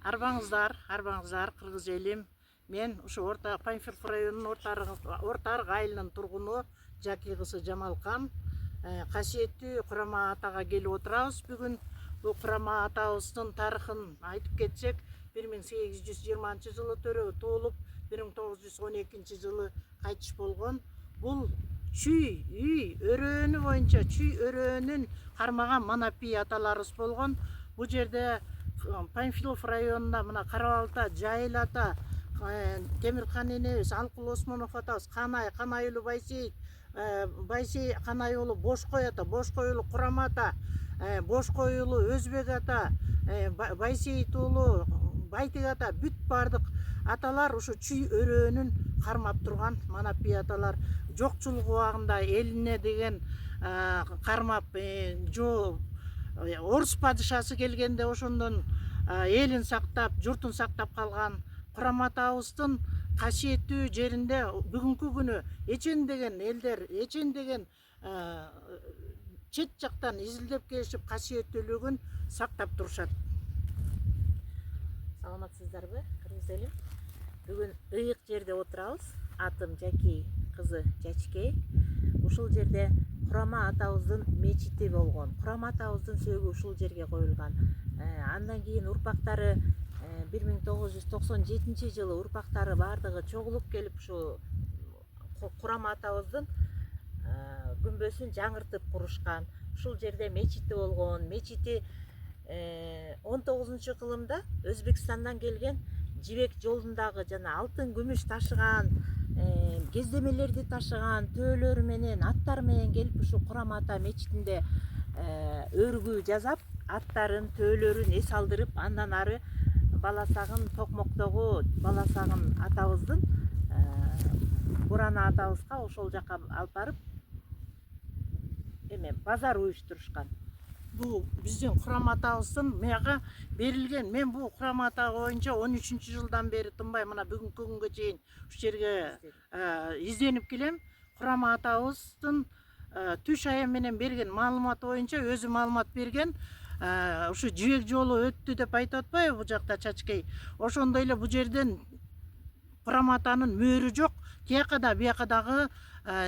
Арбаңыздар, Кыргыз элим. Мен ушу Панфилов районунун Орта Арык айылынын тургуну Жаки кызы Жамалкан. Касиеттүү Курама атага келип отурабыз бүгүн. Бул Курама атабыздын тарыхын айтып кетсек, 1820 жылы туулуп, 1912 жылы кайтыш болгон. Бул чүй үй өрөөнү боюнча чүй өрөөнүн кармаган манапи аталарыбыз болгон. Бул жерде Панфилов районунда мына Карабалта, Жайыл ата, Темирхан энебиз, Алкул Осмонов атабыз, Канай уулу Байсейит, Байсей Канай уулу Бошкой ата, Бошкой уулу Курама ата, Бошкой уулу Өзбек ата, Байсейит уулу Байтик ата, бүт бардык аталар ушу чүй өрөөнүн кармап турган манапи аталар. Жокчулук убагында элине деген кармап орус падышасы келгенде ошондон элин сактап, журтун сактап калган Курама атабыздын касиеттүү жеринде бүгүнкү күнү эчендеген элдер, эчендеген чет жактан изилдеп келишип касиеттүүлүгүн сактап турушат. Саламатсыздарбы, Кыргыз элим? Бүгүн ыйык жерде отурабыз. Атым Жаки кызы Жачкей. Ушул жерде Курама атабыздын мечити болгон. Курама атабыздын сөөгү ушул жерге коюлган. Андан кийин урпактары 1997 жылы урпактары бардыгы чогулуп келип ушу Курама атабыздын күмбөзүн жаңыртып курушкан. Ушул жерде мечити болгон. Мечити 19 кылымда Өзбекстандан келген жибек жолундагы жана алтын күмүш ташыган, кездемелерди ташыган төөлөрү менен, аттары менен келип ушу Курама ата мечитинде өргүү жасап, аттарын, төөлөрүн эс алдырып, андан ары баласагын Токмоктогу баласагын атабыздын Бурана атабызга ошол жака алып барып базар уюштурушкан. Бул биздин Курама атабыздын мага берилген. Мен бул Курама ата боюнча 13 жылдан бери тынбай мына бүгүнкү күнгө чейин ушу жерге изденип келем. Курама атабыздын түш аян менен берген маалымат боюнча өзү маалымат берген. Ушу жибек жолу өттү деп айтып атпайбы бул жакта Чачкей. Ошондой эле бул жерден Курама атанын мөөрү жок. Тияка да бияка дагы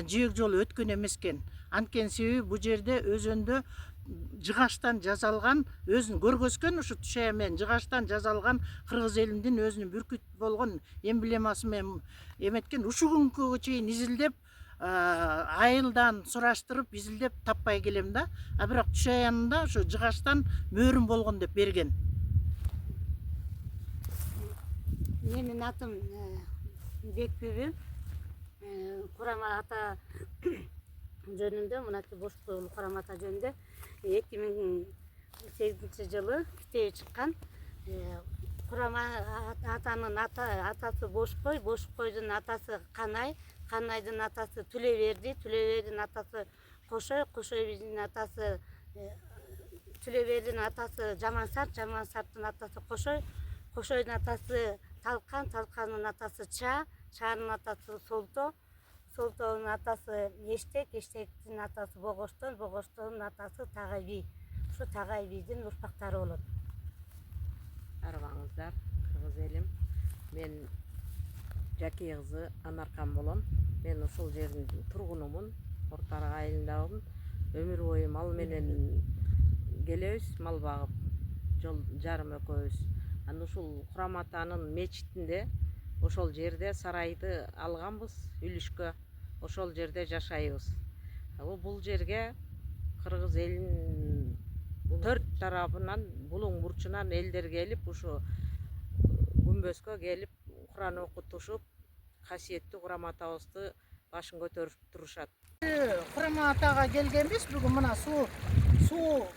жибек жолу өткөн эмескен. Анткени себеби бул жерде өзөндө жыгаштан жасалган, өзүн көргөзгөн ушу түш аян менен жыгаштан жасалган Кыргыз элинин өзүнүн бүркүт болгон эмблемасы менен эметкен. Ушу күнгө чейин изилдеп, айылдан сураштырып, изилдеп таппай келем да. Бирок түш аянында ушу жыгаштан мөөрүм болгон деп берген. Менин атым Бекбүбү. Курама ата жөнүндө, мынакей Бошкой уулу Курама ата жөнүндө 2008 жылы китеби чыккан. Курама атанын атасы Бошкой, Бошкойдун атасы Канай, Канайдын атасы Түлөберди, Түлөбердин атасы Кошой, Кошойдун атасы Түлөбердин атасы Жамансарт, Жамансарттын атасы Кошой, Кошойдун атасы Талкан, Талкандын атасы Чаа, Чаанын атасы Солто, Солтонун атасы Эштек, Эштектин атасы Богоштон, Богоштондун атасы Тагайби. Ушу Тагайбидин урпактары болот. Арбаңыздар, Кыргыз элим. Мен Жаки кызы Анаркан болом. Мен ушул жердин тургунумун, Орта Арык айылындамын. Өмүр бою мал менен келебиз, мал багып, жол жарым экөөбүз. Аны ушул Курама атанын мечитинде ошол жерде сарайды алганбыз үлүшкө. Ошол жерде жашайбыз. Бул жерге Кыргыз элинин төрт тарабынан, булуң бурчунан элдер келип, ушу күмбөзгө келип, Куран окутушуп, касиеттүү Курама атабызды башын көтөрүп турушат. Курама атага келгенбиз. Бүгүн мына суу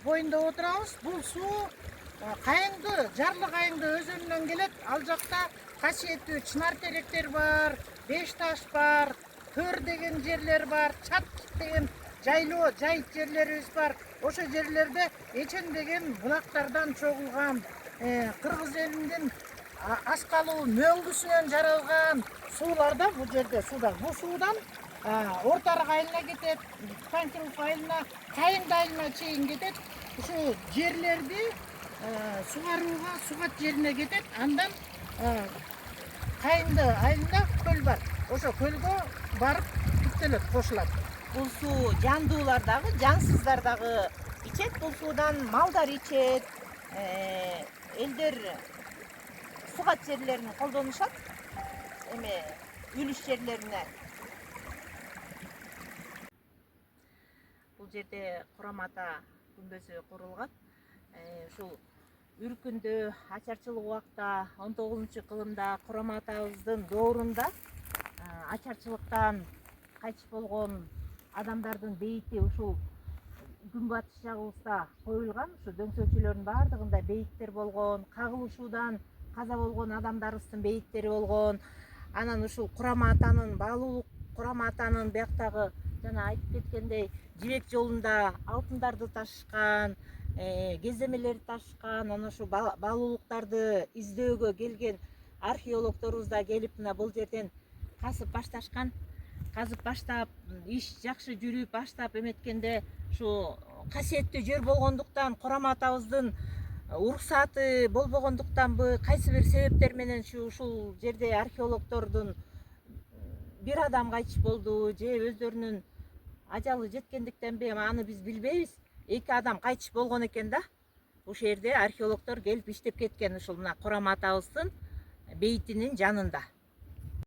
боюнда отурабыз. Бул суу Кайыңды, Жарлы Кайыңды өзөнүнөн келет. Ал жакта касиеттүү чынар теректер бар, беш таш бар, төр деген жерлер бар, чат деген жайлоо, жайыт жерлерибиз бар. Ошо жерлерде эчендеген булактардан чогулган, Кыргыз элинин аскалуу мөңгүсүнөн жаралган суулар да бул жерде суудар. Бул суудан Орта Арык айылына кетет, Панфилов айылына, Кайың айылына чейин кетет. Ушу жерлерди сугарууга сугат жерине кетет. Андан кайынды айылында көл бар. Ошо көлгө барып түптөлөт, кошулат. Бул суу жандуулар дагы, жансыздар дагы ичет. Бул суудан малдар ичет. Элдер сугат жерлерин колдонушат. Эме үлүш жерлерине. Бул жерде Курам ата күмбөзү курулган. Ушул үркүндө ачарчылык убакта 19-кылымда Курам атабыздын доорунда ачарчылыктан кайтыш болгон адамдардын бейити ушул күнбатыш жагыбызда коюлган. Ушу дөңсөкчөлөрдүн баардыгында бейиттер болгон, кагылышуудан каза болгон адамдарыбыздын бейиттери болгон. Анан ушул Курам атанын баалуулук, Курам атанын бияктагы жана айтып кеткендей жибек жолунда алтындарды ташышкан, кеземелерди ташышкан, анан ушу баалуулуктарды издөөгө келген археологдорубуз да келип мына бул жерден казып башташкан. Казып баштап, иш жакшы жүрүп баштап эметкенде ушу касиеттүү жер болгондуктан, Курам атабыздын уруксаты болбогондуктанбы, кайсы бир себептер менен ушул жерде археологдордун бир адам кайтыш болду же өздөрүнүн ажалы жеткендиктенби, аны биз билбейбиз. 2 адам кайтыш болгон экен да. Ушул жерде археологдор келип иштеп кеткен ушул мына Курам атабыздын бейитинин жанында.